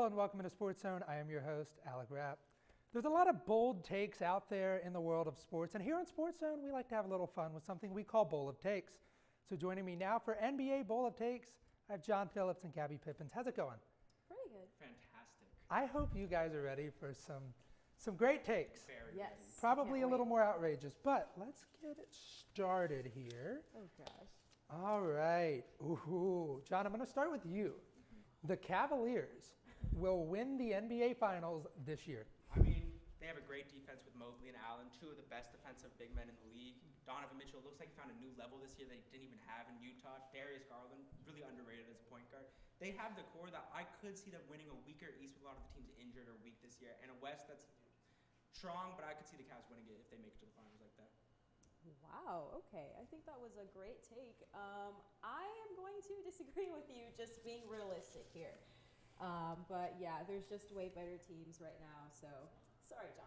and welcome to Sportszone. I am your host, Alec Rapp. There's a lot of bold takes out there in the world of sports, and here on Sportszone, we like to have a little fun with something we call Bowl of Takes. So joining me now for NBA Bowl of Takes, I have John Phillips and Gabby Pippins. How's it going? Pretty good. Fantastic. I hope you guys are ready for some great takes. Very Yes. Probably a little more outrageous, but let's get it started here. Oh gosh. All right. Ooh. John, I'm going to start with you. The Cavaliers will win the NBA Finals this year. I mean, they have a great defense with Mobley and Allen, two of the best defensive big men in the league. Donovan Mitchell looks like he found a new level this year that he didn't even have in Utah. Darius Garland, really underrated as a point guard. They have the core that I could see them winning a weaker East with a lot of the teams injured or weak this year, and a West that's strong, but I could see the Cavs winning it if they make it to the finals like that. Wow, okay. I think that was a great take. I am going to disagree with you, just being realistic here. But yeah, there's just way better teams right now, so sorry, John.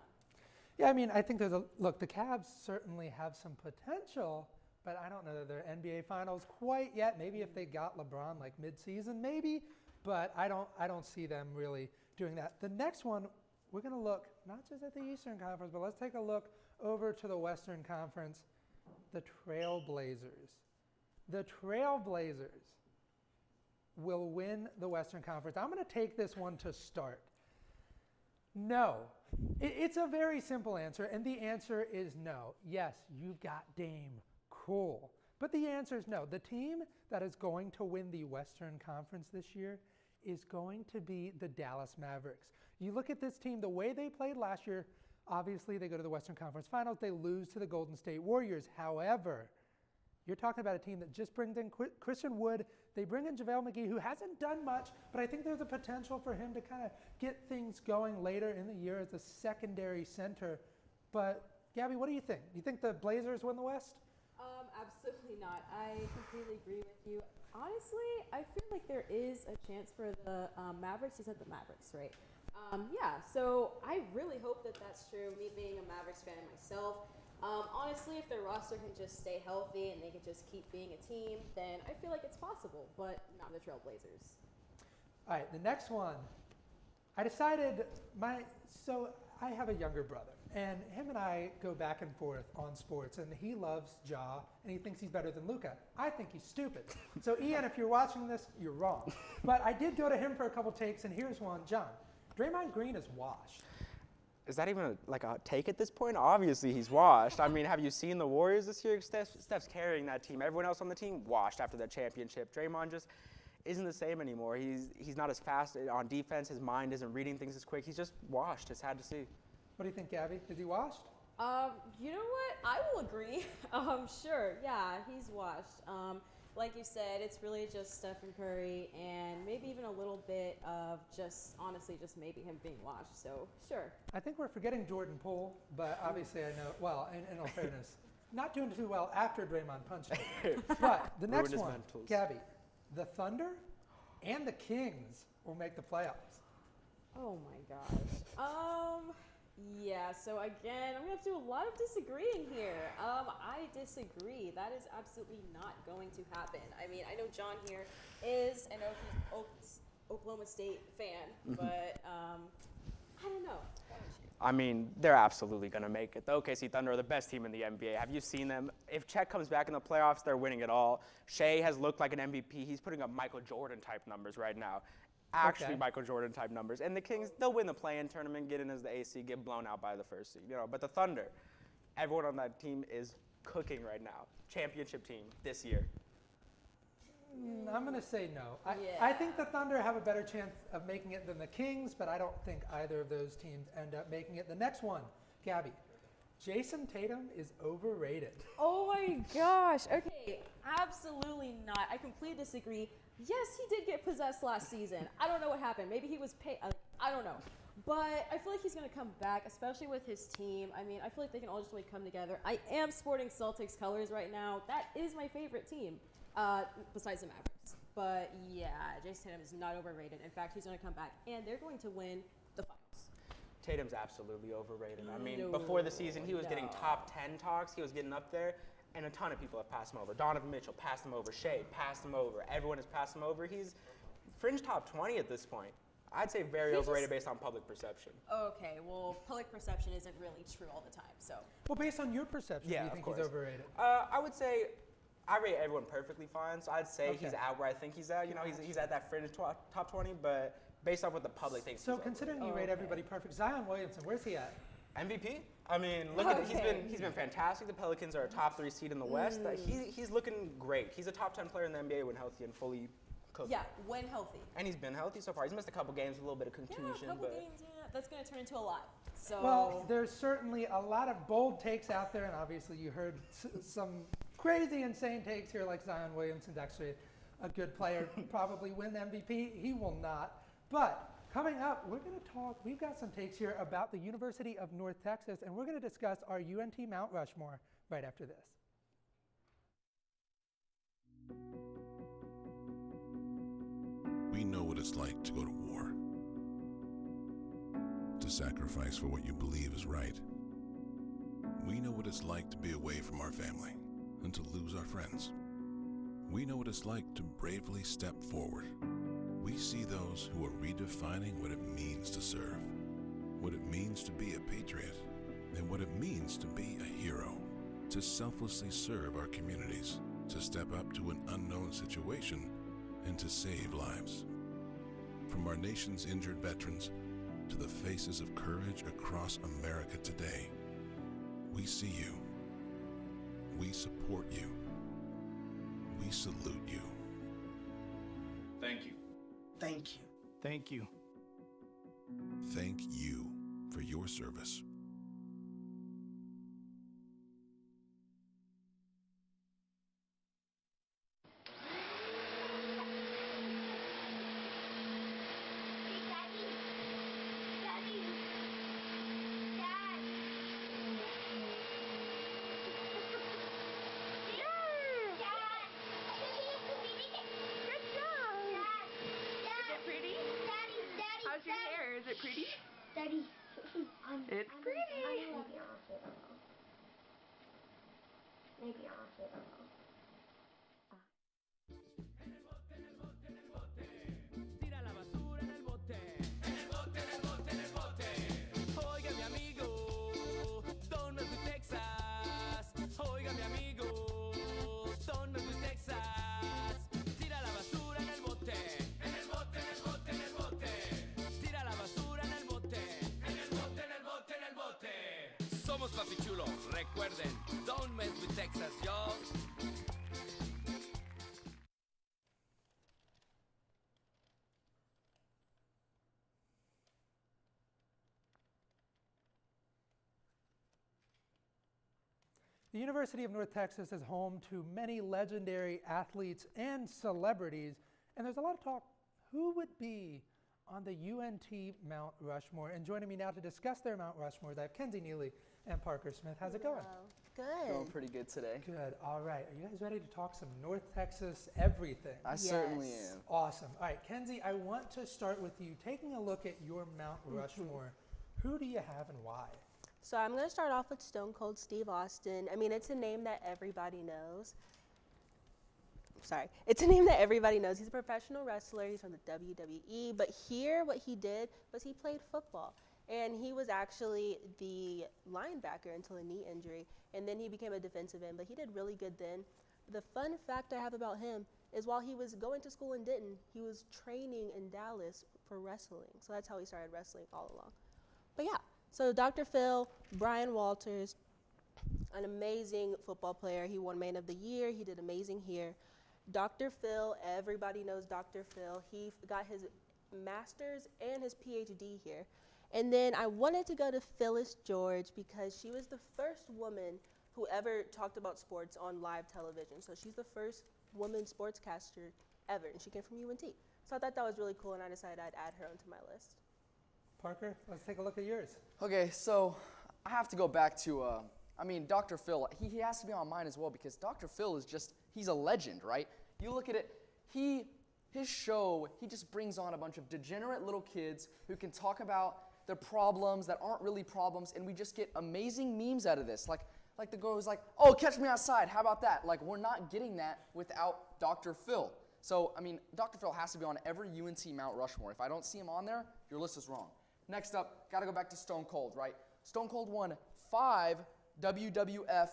Yeah, I mean, I think the Cavs certainly have some potential, but I don't know that they're NBA Finals quite yet. Maybe if they got LeBron like mid-season, maybe, but I don't see them really doing that. The next one, we're going to look not just at the Eastern Conference, but let's take a look over to the Western Conference, the Trailblazers. The Trailblazers will win the Western Conference. I'm going to take this one to start. No. It's a very simple answer, and the answer is no. Yes, you've got Dame. Cool. But the answer is no. The team that is going to win the Western Conference this year is going to be the Dallas Mavericks. You look at this team, the way they played last year, obviously they go to the Western Conference Finals, they lose to the Golden State Warriors. However, you're talking about a team that just brings in Christian Wood. They bring in JaVale McGee, who hasn't done much, but I think there's a potential for him to kind of get things going later in the year as a secondary center. But Gabby, what do you think? Do you think the Blazers win the West? Absolutely not. I completely agree with you. Honestly, I feel like there is a chance for the Mavericks. You said the Mavericks, right? Yeah, so I really hope that that's true, me being a Mavericks fan myself. Honestly, if their roster can just stay healthy and they can just keep being a team, then I feel like it's possible, but not the Trailblazers. All right, the next one. I decided so I have a younger brother, and him and I go back and forth on sports, and he loves Ja, and he thinks he's better than Luka. I think he's stupid. So Ian, if you're watching this, you're wrong. But I did go to him for a couple takes, and here's one. John, Draymond Green is washed. Is that even a take at this point? Obviously, he's washed. I mean, have you seen the Warriors this year? Steph's carrying that team. Everyone else on the team washed after that championship. Draymond just isn't the same anymore. He's not as fast on defense. His mind isn't reading things as quick. He's just washed. It's sad to see. What do you think, Gabby? Is he washed? You know what? I will agree. Sure, yeah, he's washed. Like you said, it's really just Stephen Curry and maybe even a little bit of just maybe him being washed. So, sure. I think we're forgetting Jordan Poole, but obviously I know, well, in all fairness, not doing too well after Draymond punched him. But the next one, Gabby, the Thunder and the Kings will make the playoffs. Oh my gosh. Yeah, so again, I'm going to have to do a lot of disagreeing here. I disagree. That is absolutely not going to happen. I mean, I know John here is an Oklahoma State fan, but I don't know. I mean, they're absolutely going to make it. The OKC Thunder are the best team in the NBA. Have you seen them? If Chet comes back in the playoffs, they're winning it all. Shea has looked like an MVP. He's putting up Michael Jordan-type numbers right now. Actually, Michael Jordan-type numbers. And the Kings, they'll win the play-in tournament, get in as the AC, get blown out by the first seed. But the Thunder, everyone on that team is cooking right now. Championship team this year. I'm going to say no. I think the Thunder have a better chance of making it than the Kings, but I don't think either of those teams end up making it. The next one, Gabby. Jason Tatum is overrated. Oh my gosh. Okay, absolutely not. I completely disagree. Yes, he did get possessed last season. I don't know what happened. Maybe he was paid. I don't know. But I feel like he's going to come back, especially with his team. I mean, I feel like they can all just really come together. I am sporting Celtics colors right now. That is my favorite team, besides the Mavericks. But yeah, Jason Tatum is not overrated. In fact, he's going to come back, and they're going to win the finals. Tatum's absolutely overrated. I mean, before the season, he was getting top 10 talks. He was getting up there. And a ton of people have passed him over. Donovan Mitchell passed him over. Shea passed him over. Everyone has passed him over. He's fringe top 20 at this point. I'd say very He overrated just- based on public perception. Okay, well, public perception isn't really true all the time, so. Well, based on your perception, Yeah, do you of think course. he's overrated? I would say I rate everyone perfectly fine, so I'd say he's Okay. at where I think he's at. You know, he's at that fringe top 20, but based off what the public thinks. So he's considering you Oh, rate okay. everybody perfect, Zion Williamson, where's he at? MVP. I mean, look at it. Okay. He's been fantastic. The Pelicans are a top 3 seed in the West. He's looking great. He's a top 10 player in the NBA when healthy and fully cooked. Yeah, when healthy. And he's been healthy so far. He's missed a couple games with a little bit of Yeah, contusion, a couple but games, that's going to turn into a lot. So. Well, there's certainly a lot of bold takes out there, and obviously you heard some crazy, insane takes here, like Zion Williamson's actually a good player, probably win MVP. He will not. But coming up, we're going to talk, we've got some takes here about the University of North Texas, and we're going to discuss our UNT Mount Rushmore right after this. We know what it's like to go to war, to sacrifice for what you believe is right. We know what it's like to be away from our family and to lose our friends. We know what it's like to bravely step forward. We see those who are redefining what it means to serve, what it means to be a patriot, and what it means to be a hero, to selflessly serve our communities, to step up to an unknown situation, and to save lives. From our nation's injured veterans to the faces of courage across America today, we see you. We support you. We salute you. Thank you. Thank you. Thank you. Thank you for your service. How's your hair? Is it pretty? Daddy, It's pretty. maybe honestly, maybe honestly, Tira la basura en el bote. En el bote, en el bote, en el bote. Oiga mi amigo, Don Mesby, Texas. Oiga mi amigo, Don Mesby, Texas. Tira la basura en el bote. En el bote, en el bote, en el bote. Tira la basura en el bote. En el bote, en el bote, en el bote. Somos papi chulo, recuerden, Don Mesby, Texas, yo. The University of North Texas is home to many legendary athletes and celebrities, and there's a lot of talk who would be on the UNT Mount Rushmore. And joining me now to discuss their Mount Rushmores, I have Kenzie Neely and Parker Smith. How's it going? Going Good. pretty good today. Good. All right. Are you guys ready to talk some North Texas everything? I certainly Yes. am. Awesome. All right, Kenzie, I want to start with you. Taking a look at your Mount Rushmore, who do you have and why? So I'm going to start off with Stone Cold Steve Austin. I mean, it's a name that everybody knows. Sorry. It's a name that everybody knows. He's a professional wrestler. He's from the WWE. But here, what he did was he played football. And he was actually the linebacker until a knee injury. And then he became a defensive end. But he did really good then. The fun fact I have about him is while he was going to school in Denton, he was training in Dallas for wrestling. So that's how he started wrestling all along. But yeah, so Dr. Phil, Brian Walters, an amazing football player. He won Man of the Year. He did amazing here. Dr. Phil, everybody knows Dr. Phil. He got his master's and his PhD here. And then I wanted to go to Phyllis George because she was the first woman who ever talked about sports on live television. So she's the first woman sportscaster ever, and she came from UNT. So I thought that was really cool, and I decided I'd add her onto my list. Parker, let's take a look at yours. Okay, so I have to go back to, Dr. Phil. He has to be on mine as well because Dr. Phil is just, he's a legend, right? You look at it, his show, he just brings on a bunch of degenerate little kids who can talk about their problems that aren't really problems, and we just get amazing memes out of this. Like the girl who's like, oh, catch me outside, how about that? Like, we're not getting that without Dr. Phil. So, I mean, Dr. Phil has to be on every UNT Mount Rushmore. If I don't see him on there, your list is wrong. Next up, got to go back to Stone Cold, right? Stone Cold won 5 WWF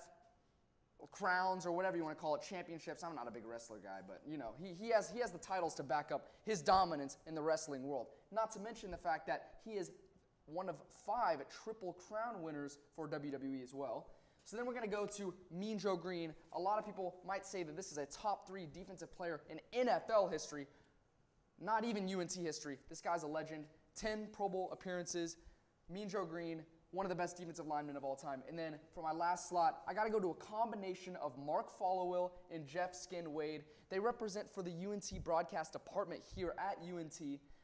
crowns or whatever you want to call it, championships. I'm not a big wrestler guy, but you know, he has the titles to back up his dominance in the wrestling world. Not to mention the fact that he is one of 5 Triple Crown winners for WWE as well. So then we're going to go to Mean Joe Green. A lot of people might say that this is a top 3 defensive player in NFL history, not even UNT history. This guy's a legend. 10 Pro Bowl appearances. Mean Joe Green, one of the best defensive linemen of all time. And then for my last slot, I got to go to a combination of Mark Followill and Jeff Skin Wade. They represent for the UNT broadcast department here at UNT.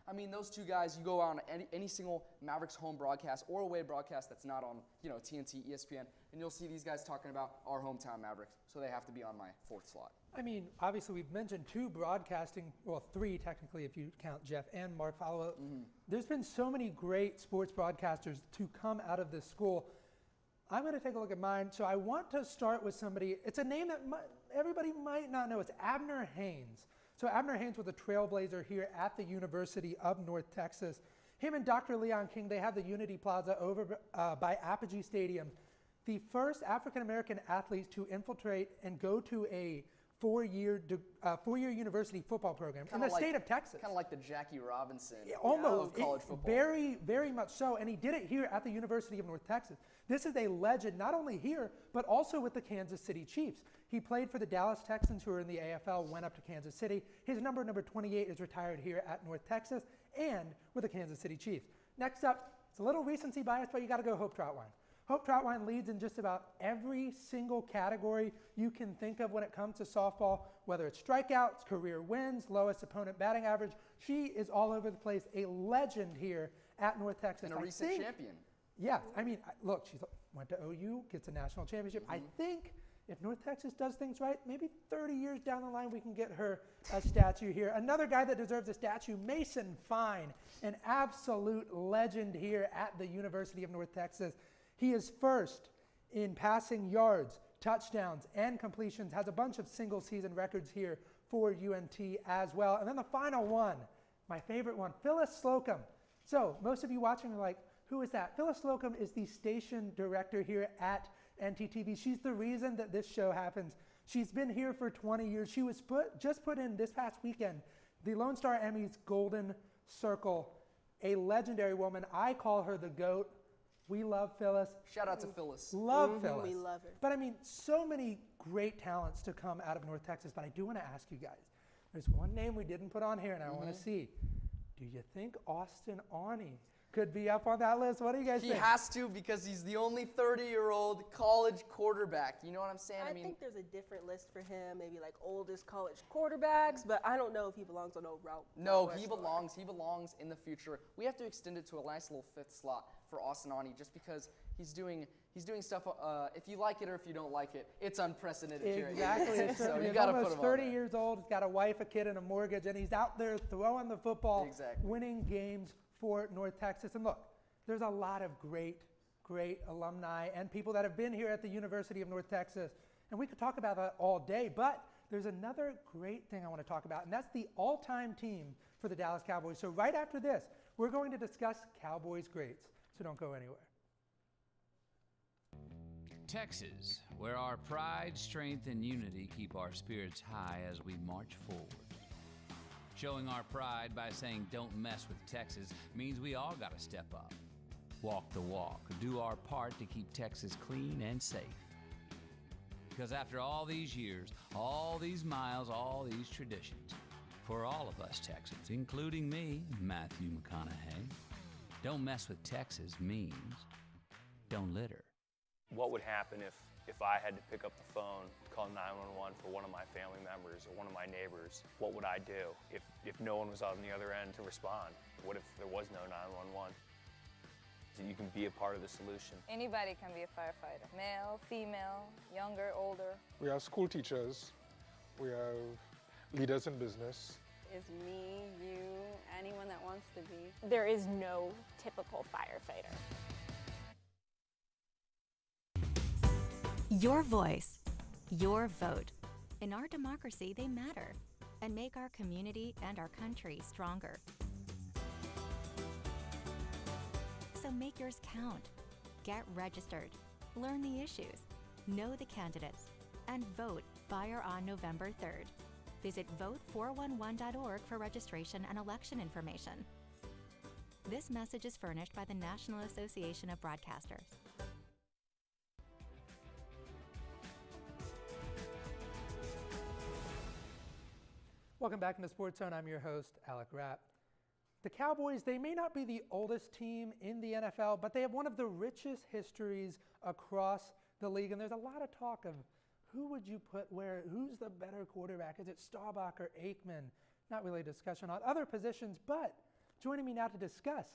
I mean, those two guys, you go on any single Mavericks home broadcast or away broadcast that's not on, you know, TNT, ESPN, and you'll see these guys talking about our hometown Mavericks. So they have to be on my 4th slot. I mean, obviously we've mentioned 2 broadcasting, well, 3 technically if you count Jeff and Mark Followill. There's been so many great sports broadcasters to come out of this school. I'm going to take a look at mine. So I want to start with somebody, it's a name that everybody might not know. It's Abner Haynes. So Abner Haynes was a trailblazer here at the University of North Texas. Him and Dr. Leon King, they have the Unity Plaza over by Apogee Stadium. The first African-American athletes to infiltrate and go to a four-year university football program in the state of Texas. Kind of like the Jackie Robinson almost of college football. Very, very much so. And he did it here at the University of North Texas. This is a legend not only here, but also with the Kansas City Chiefs. He played for the Dallas Texans, who are in the AFL, went up to Kansas City. His number 28, is retired here at North Texas and with the Kansas City Chiefs. Next up, it's a little recency bias, but you got to go Hope Troutwine. Hope Troutwine leads in just about every single category you can think of when it comes to softball, whether it's strikeouts, career wins, lowest opponent batting average. She is all over the place, a legend here at North Texas. And a recent champion. Yeah, I mean, look, she went to OU, gets a national championship. I think if North Texas does things right, maybe 30 years down the line we can get her a statue here. Another guy that deserves a statue, Mason Fine, an absolute legend here at the University of North Texas. He is first in passing yards, touchdowns, and completions, has a bunch of single-season records here for UNT as well. And then the final one, my favorite one, Phyllis Slocum. So most of you watching are like, who is that? Phyllis Slocum is the station director here at NTTV. She's the reason that this show happens. She's been here for 20 years. She was just put in this past weekend the Lone Star Emmys Golden Circle, a legendary woman. I call her the GOAT. We love Phyllis. Shout out to Phyllis. Love Phyllis. We love her. But I mean, so many great talents to come out of North Texas. But I do want to ask you guys, there's one name we didn't put on here, and I want to see. Do you think Austin Awney could be up on that list? What do you guys think? He has to, because he's the only 30-year-old college quarterback. You know what I'm saying? I think there's a different list for him, maybe like oldest college quarterbacks, but I don't know if he belongs on no route. No, he belongs. He belongs in the future. We have to extend it to a nice little 5th slot for Austin Awney, just because he's doing stuff. If you like it or if you don't like it, it's unprecedented. Exactly. So you he's got to put almost him 30 on there. years old. He's got a wife, a kid, and a mortgage, and he's out there throwing the football, winning games for North Texas. And look, there's a lot of great alumni and people that have been here at the University of North Texas, and we could talk about that all day, but there's another great thing I want to talk about, and that's the all-time team for the Dallas Cowboys. So right after this, we're going to discuss Cowboys greats, so don't go anywhere. Texas, where our pride, strength, and unity keep our spirits high as we march forward. Showing our pride by saying don't mess with Texas means we all got to step up. Walk the walk, do our part to keep Texas clean and safe. Because after all these years, all these miles, all these traditions, for all of us Texans, including me, Matthew McConaughey, don't mess with Texas means don't litter. What would happen if I had to pick up the phone, call 911 for one of my family members or one of my neighbors? What would I do if no one was on the other end to respond? What if there was no 911? So you can be a part of the solution. Anybody can be a firefighter. Male, female, younger, older. We have school teachers. We have leaders in business. Is me, you, anyone that wants to be. There is no typical firefighter. Your voice, your vote. In our democracy, they matter. and make our community and our country stronger. So make yours count. Get registered, learn the issues, know the candidates, and vote by or on November 3rd. Visit vote411.org for registration and election information. This message is furnished by the National Association of Broadcasters. Welcome back into Sports Zone. I'm your host, Alec Rapp. The Cowboys, they may not be the oldest team in the NFL, but they have one of the richest histories across the league. And there's a lot of talk of who would you put where, who's the better quarterback? Is it Staubach or Aikman? Not really a discussion on other positions, but joining me now to discuss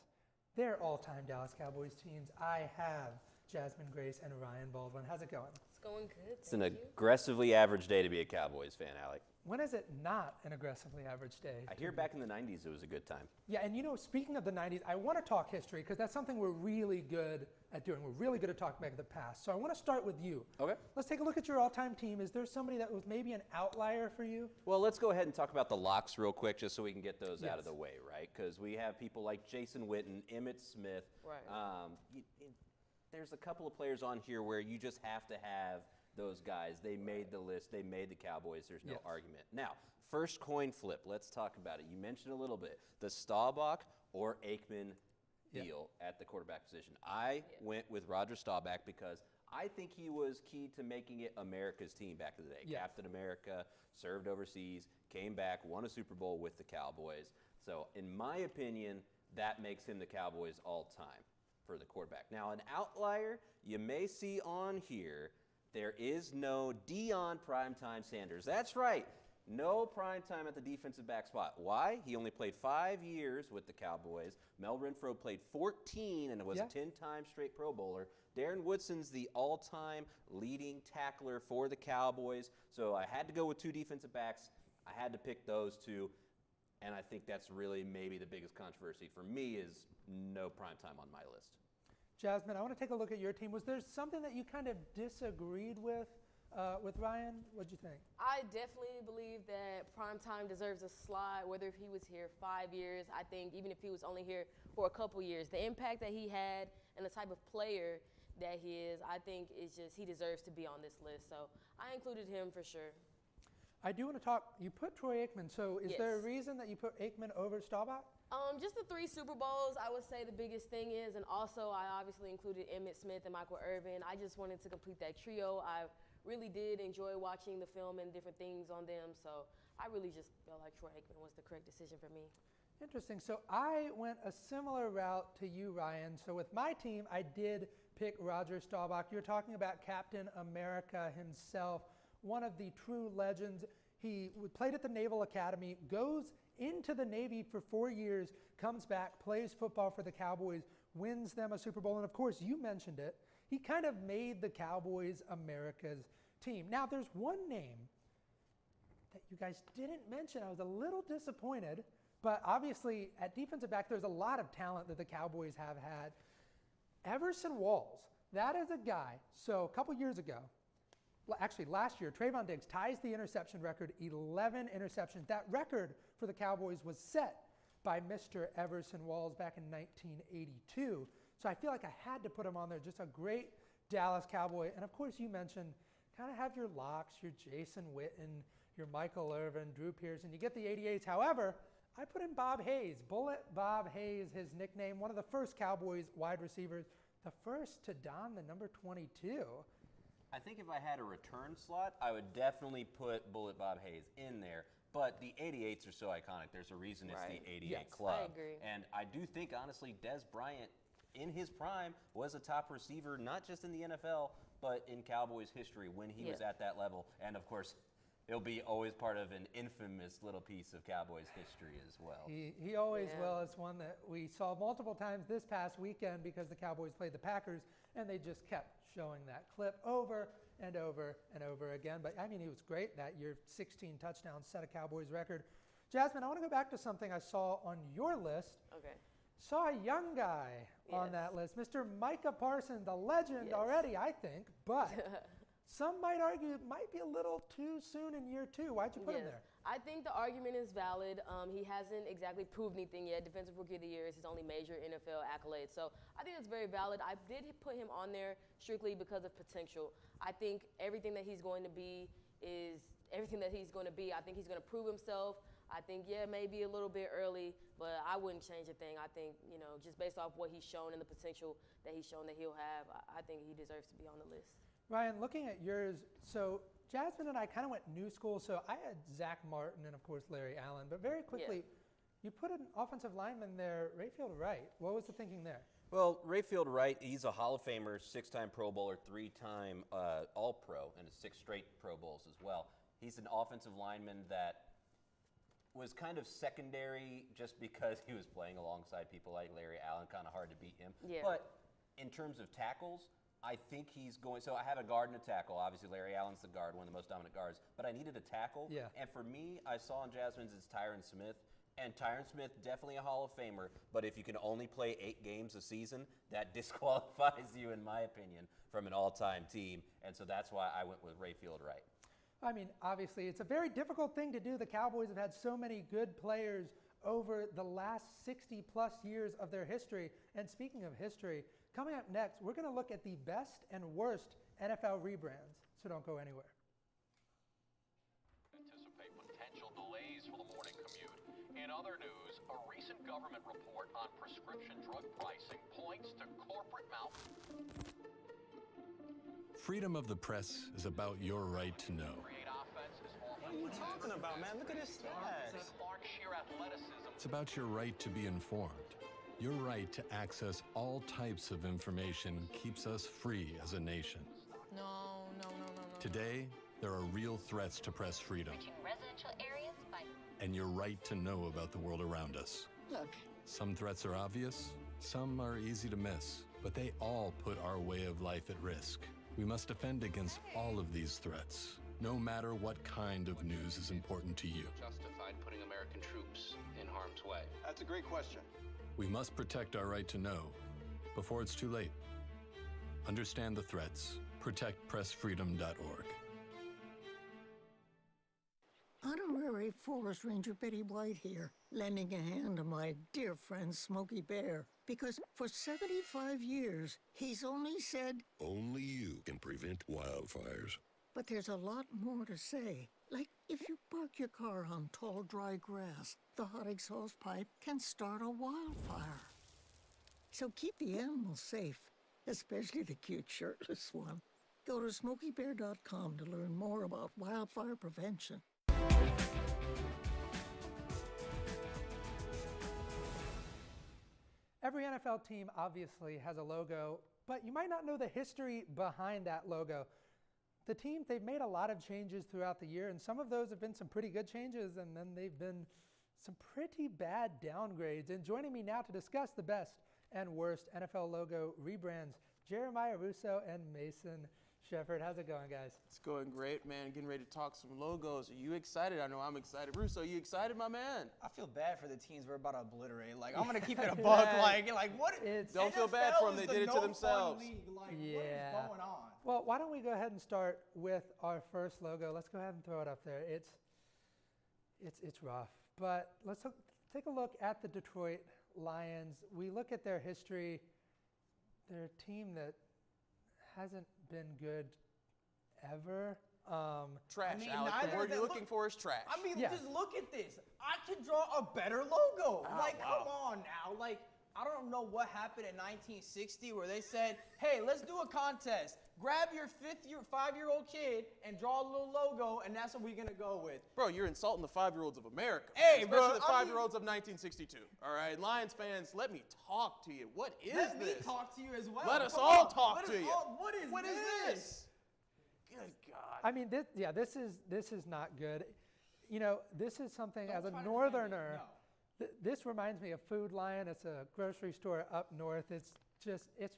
their all-time Dallas Cowboys teams, I have Jasmine Grace and Ryan Baldwin. How's it going? It's going good. It's an aggressively average day to be a Cowboys fan, Alec. When is it not an aggressively average day? I hear back in the 90s it was a good time. Yeah, and you know, speaking of the 90s, I want to talk history because that's something we're really good at doing. We're really good at talking back in the past. So I want to start with you. Okay. Let's take a look at your all-time team. Is there somebody that was maybe an outlier for you? Well, let's go ahead and talk about the locks real quick just so we can get those Yes. out of the way, right? Because we have people like Jason Witten, Emmitt Smith. Right. There's a couple of players on here where you just have to have those guys. They made the list. They made the Cowboys. There's no Yes. argument. Now, first coin flip. Let's talk about it. You mentioned a little bit the Staubach or Aikman deal at the quarterback position. I went with Roger Staubach because I think he was key to making it America's team back in the day. Yes. Captain America, served overseas, came back, won a Super Bowl with the Cowboys. So, in my opinion, that makes him the Cowboys all-time for the quarterback. Now, an outlier you may see on here, there is no Deion Primetime Sanders. That's right. No primetime at the defensive back spot. Why? He only played 5 years with the Cowboys. Mel Renfro played 14 and was a 10-time straight Pro Bowler. Darren Woodson's the all-time leading tackler for the Cowboys. So I had to go with two defensive backs. I had to pick those two. And I think that's really maybe the biggest controversy for me is no primetime on my list. Jasmine, I want to take a look at your team. Was there something that you kind of disagreed with Ryan? What'd you think? I definitely believe that primetime deserves a slide, whether if he was here 5 years. I think even if he was only here for a couple years, the impact that he had and the type of player that he is, I think is just he deserves to be on this list. So I included him for sure. I do want to talk. You put Troy Aikman. So is there a Yes. reason that you put Aikman over Staubach? Just the 3 Super Bowls, I would say the biggest thing is, and also I obviously included Emmitt Smith and Michael Irvin. I just wanted to complete that trio. I really did enjoy watching the film and different things on them, so I really just felt like Troy Aikman was the correct decision for me. Interesting. So I went a similar route to you, Ryan. So with my team, I did pick Roger Staubach. You're talking about Captain America himself, one of the true legends. He played at the Naval Academy, goes into the Navy for 4 years, comes back, plays football for the Cowboys, wins them a Super Bowl, and of course, you mentioned it, he kind of made the Cowboys America's team. Now, there's one name that you guys didn't mention. I was a little disappointed, but obviously, at defensive back, there's a lot of talent that the Cowboys have had. Everson Walls, that is a guy, so a couple years ago, actually last year, Trayvon Diggs ties the interception record, 11 interceptions. That record for the Cowboys was set by Mr. Everson Walls back in 1982. So I feel like I had to put him on there. Just a great Dallas Cowboy. And of course, you mentioned kind of have your locks, your Jason Witten, your Michael Irvin, Drew Pearson. You get the 88s. However, I put in Bob Hayes. Bullet Bob Hayes, his nickname, one of the first Cowboys wide receivers, the first to don the number 22. I think if I had a return slot, I would definitely put Bullet Bob Hayes in there. But the 88s are so iconic. There's a reason it's the 88 Club. I agree. And I do think, honestly, Des Bryant, in his prime, was a top receiver, not just in the NFL, but in Cowboys history when he was at that level. And, of course, it'll be always part of an infamous little piece of Cowboys history as well. He always will. It's one that we saw multiple times this past weekend because the Cowboys played the Packers, and they just kept showing that clip over and over and over again. But, I mean, he was great that year. 16 touchdowns, set a Cowboys record. Jasmine, I want to go back to something I saw on your list. Okay. Saw a young guy on that list, Mr. Micah Parsons, the legend already, I think. But some might argue it might be a little too soon in year 2. Why'd you put him there? I think the argument is valid. He hasn't exactly proved anything yet. Defensive Rookie of the Year is his only major NFL accolade. So I think that's very valid. I did put him on there strictly because of potential. I think everything that he's going to be is everything that he's going to be. I think he's going to prove himself. I think, maybe a little bit early, but I wouldn't change a thing. I think, just based off what he's shown and the potential that he's shown that he'll have, I think he deserves to be on the list. Ryan, looking at yours, so Jasmine and I kind of went new school, so I had Zach Martin and, of course, Larry Allen. But very quickly, you put an offensive lineman there, Rayfield Wright. What was the thinking there? Well, Rayfield Wright, he's a Hall of Famer, 6-time Pro Bowler, 3-time All-Pro, and 6 straight Pro Bowls as well. He's an offensive lineman that was kind of secondary just because he was playing alongside people like Larry Allen, kind of hard to beat him. Yeah. But in terms of tackles, I think he's going – so I have a guard and a tackle. Obviously, Larry Allen's the guard, one of the most dominant guards. But I needed a tackle. Yeah. And for me, I saw in Jasmine's is Tyron Smith. And Tyron Smith, definitely a Hall of Famer. But if you can only play 8 games a season, that disqualifies you, in my opinion, from an all-time team. And so that's why I went with Rayfield Wright. I mean, obviously, it's a very difficult thing to do. The Cowboys have had so many good players over the last 60-plus years of their history. And speaking of history, coming up next, we're going to look at the best and worst NFL rebrands. So don't go anywhere. Anticipate potential delays for the morning commute. In other news, a recent government report on prescription drug pricing points to corporate Freedom of the press is about your right to know. What are you talking about, man? Look at his stats. It's about your right to be informed. Your right to access all types of information keeps us free as a nation. No. Today, there are real threats to press freedom. Reaching residential areas by... And your right to know about the world around us. Look. Some threats are obvious, some are easy to miss, but they all put our way of life at risk. We must defend against all of these threats, no matter what kind of news is important to you. Justified putting American troops in harm's way? That's a great question. We must protect our right to know before it's too late. Understand the threats. ProtectPressFreedom.org. Honorary Forest Ranger Betty White here, lending a hand to my dear friend Smokey Bear. Because for 75 years, he's only said, Only you can prevent wildfires. But there's a lot more to say. Like if you park your car on tall, dry grass, the hot exhaust pipe can start a wildfire. So keep the animals safe, especially the cute shirtless one. Go to SmokeyBear.com to learn more about wildfire prevention. Every NFL team obviously has a logo, but you might not know the history behind that logo. The team, they've made a lot of changes throughout the year, and some of those have been some pretty good changes, and then they've been some pretty bad downgrades. And joining me now to discuss the best and worst NFL logo rebrands, Jeremiah Russo and Mason Shepard. How's it going, guys? It's going great, man. Getting ready to talk some logos. Are you excited? I know I'm excited. Russo, you excited, my man? I feel bad for the teams we're about to obliterate. Like, I'm going to keep it a buck. like what? Don't feel bad for them. They did it to themselves. Like, yeah. What is going on? Well, why don't we go ahead and start with our first logo. Let's go ahead and throw it up there. It's rough, but let's take a look at the Detroit Lions. We look at their history. They're a team that hasn't been good ever. Trash, I mean, Alec. The word you're looking for is trash. I mean, Yeah. just look at this. I could draw a better logo. Oh, like, wow. come on now. Like, I don't know what happened in 1960 where they said, hey, let's do a contest. Grab your 5-year-old kid and draw a little logo, and that's what we're going to go with. Bro, you're insulting the 5-year-olds of America. Hey, especially bro, the 5-year-olds of 1962. All right, Lions fans, let me talk to you. What is Let this? me talk to you as well. Let us Come all on. talk to you. What is this? Good God. I mean, this is not good. You know, this is something Don't as a try to northerner. defend This reminds me of Food Lion. It's a grocery store up north. It's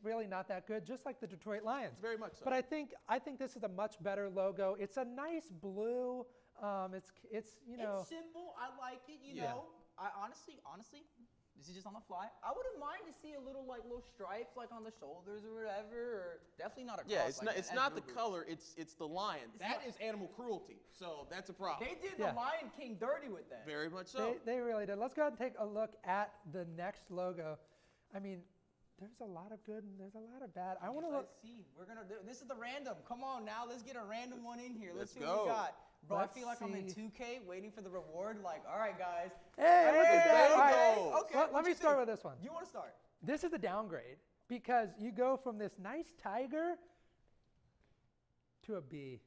really not that good, just like the Detroit Lions. Very much so. But I think this is a much better logo. It's a nice blue. It's you know. It's simple. I like it. You Yeah. know, I honestly, this is just on the fly. I wouldn't mind to see a little stripes like on the shoulders or whatever, or definitely not a cross. Yeah, it's like not. that. It's That's not the boo-boo. color. It's the lion. That is animal cruelty. So that's a problem. They did the Lion King dirty with that. Very much so. They really did. Let's go ahead and take a look at the next logo. I mean, there's a lot of good and there's a lot of bad. I want to look. Let's see. We're gonna do. This is the random. Come on now. Let's get a random one in here. Let's see go. what we got. Bro, Let's I feel like I'm in see. 2K waiting for the reward. Like, all right, guys. Hey, look at that. Hey, All right. okay. Let what me you start think? with this one. You want to start? This is a downgrade because you go from this nice tiger to a B.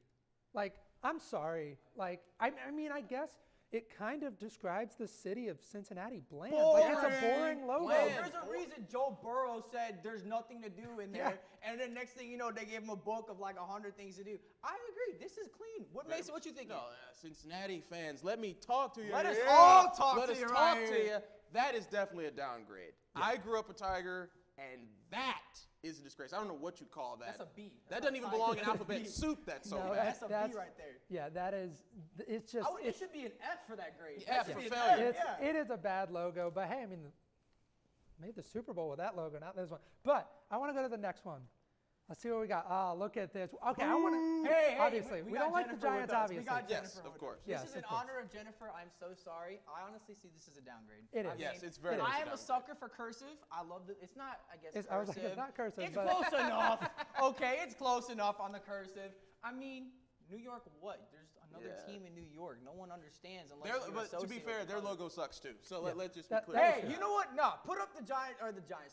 Like, I'm sorry. Like, I mean, I guess it kind of describes the city of Cincinnati bland. Like, it's a boring logo. There's a reason Joe Burrow said there's nothing to do in there, and then next thing you know, they gave him a book of like 100 things to do. I agree. This is clean. What Mason? What you think? No, Cincinnati fans, let me talk to you. Let us all talk Let to us you talk right to here. you. That is definitely a downgrade. I grew up a Tiger, and that is a disgrace. I don't know what you call that. That's a B. That doesn't even belong in alphabet soup. That's so No, bad. That's a B right there. Yeah, that is. It's just. It should be an F for that grade. F That for should be an failure. F, yeah. It is a bad logo, but hey, I mean, made the Super Bowl with that logo, not this one. But I want to go to the next one. Let's see what we got. Oh, look at this. Okay, I want to. Hey, obviously, we got don't like the Jennifer with Giants. us. Obviously, We got Yes, Jennifer of with course. us. Yes, This is of in course. honor of Jennifer. I'm so sorry. I honestly see this as a downgrade. It is. I Yes, mean, it's very much a I am a downgrade. sucker for cursive. I love it. It's not, I guess, I was like, cursive. it's not cursive, It's but- close enough. Okay, it's close enough on the cursive. I mean, New York, what? There's another Yeah. team in New York. No one understands unless Their- you but to be associate fair, with the their color. logo sucks too. So Yeah. let's just be That- clear. that Hey, you know what? No, put up the Giants.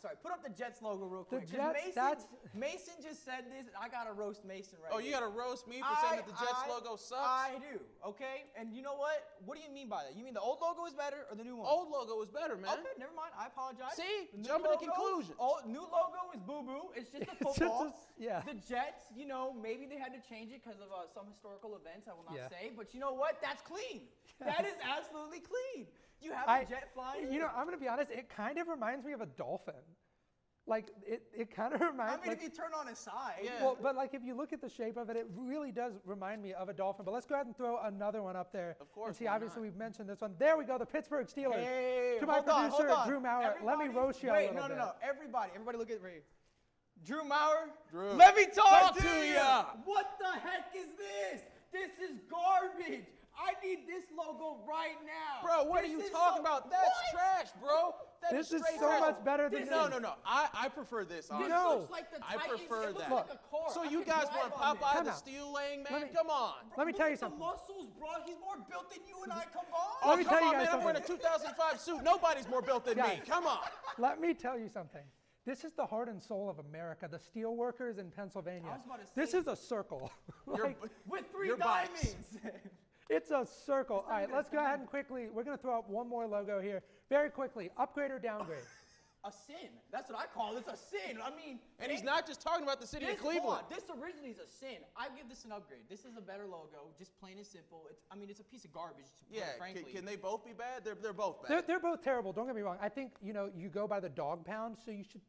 Sorry, put up the Jets logo real quick. 'Cause Jets, Mason just said this, and I gotta roast Mason right Oh, here. you got to roast me for saying that the Jets logo sucks? I do. Okay, and you know what? What do you mean by that? You mean the old logo is better or the new one? Old logo is better, man. Okay, never mind. I apologize. See? The new Jumping to logo- conclusions. Oh, new logo is boo-boo. It's just a It's just football. yeah. The Jets, you know, maybe they had to change it because of some historical events. I will not Yeah. say, but you know what? That's clean. That is absolutely clean. You have I- a jet flying. You know, I'm gonna be honest. It kind of reminds me of a dolphin. Like it kind of I reminds. mean, like, if you turn on its side. Well, but like if you look at the shape of it, it really does remind me of a dolphin. But let's go ahead and throw another one up there. Of course, And see, why obviously not? we've mentioned this one. There we go, the Pittsburgh Steelers. Hey, to my hold on, producer, hold on. Drew Maurer. Let me Everybody- roast you a wait, little no, bit. no. Everybody look at right here. Drew Maurer. Drew. Let me talk Talk to you. ya. What the heck is this? This is garbage. I need this logo right now. Bro, what are This you is talking so- about? That's What? trash, bro. That This is straight so trash. much better than No, this. no. I prefer this. This honestly. No. looks like the I Titans. prefer It looks that. like a car. So I you could guys drive want on this. Popeye Time the out. Steel Laying Let Man? me- Oh, Come on. Let me tell you Look at something. the muscles, bro. He's more built than you and I combined. Oh, Let me come tell you on, guys man. I'm wearing a something. 2005 suit. Nobody's more built than me. Guys. Come on. Let me tell you something. This is the heart and soul of America, the steel workers in Pennsylvania. I was about to This say- is a circle. You're- Like, With 3 Your bias. diamonds. it's a circle. All not right, even let's a go ahead diamond. and quickly, we're going to throw up one more logo here. Very quickly, upgrade or downgrade? A sin. That's what I call it. It's a sin. I mean, And he's not just talking about the city of hold Cleveland. on. This originally is a sin. I give this an upgrade. This is a better logo, just plain and simple. It's a piece of garbage. Yeah, frankly. can they both be bad? They're both bad. They're both terrible. Don't get me wrong. I think, you go by the dog pound, so you should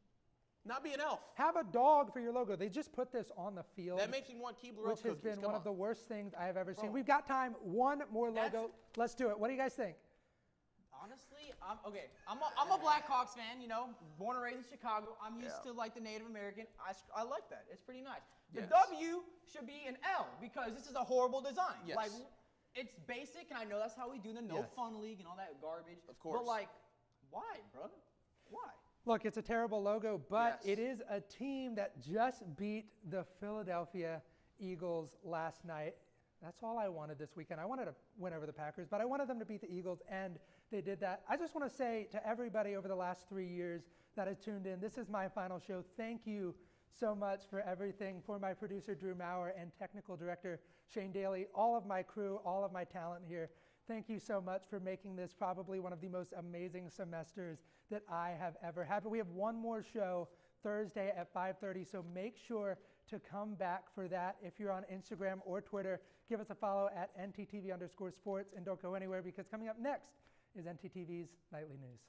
Not be an elf. have a dog for your logo. They just put this on the field, That makes me want Keebler which Roach has cookies. been Come one on. of the worst things I have ever seen. Bro. We've got time. One more logo. Let's do it. What do you guys think? Honestly, I'm a Blackhawks fan. You know, born and raised in Chicago. I'm used to like the Native American. I like that. It's pretty nice. The Yes. W should be an L because this is a horrible design. Yes. Like, it's basic, and I know that's how we do the no Yes. fun league and all that garbage. Of course. But like, why, brother? Why? Look, it's a terrible logo, but Yes. it is a team that just beat the Philadelphia Eagles last night. That's all I wanted this weekend. I wanted to win over the Packers, but I wanted them to beat the Eagles, and they did that. I just want to say to everybody over the last 3 years that has tuned in, this is my final show. Thank you so much for everything, for my producer, Drew Maurer, and technical director, Shane Daly, all of my crew, all of my talent here. Thank you so much for making this probably one of the most amazing semesters that I have ever had. But we have one more show Thursday at 5:30, so make sure to come back for that. If you're on Instagram or Twitter, give us a follow at NTTV_sports, and don't go anywhere because coming up next is NTTV's Nightly News.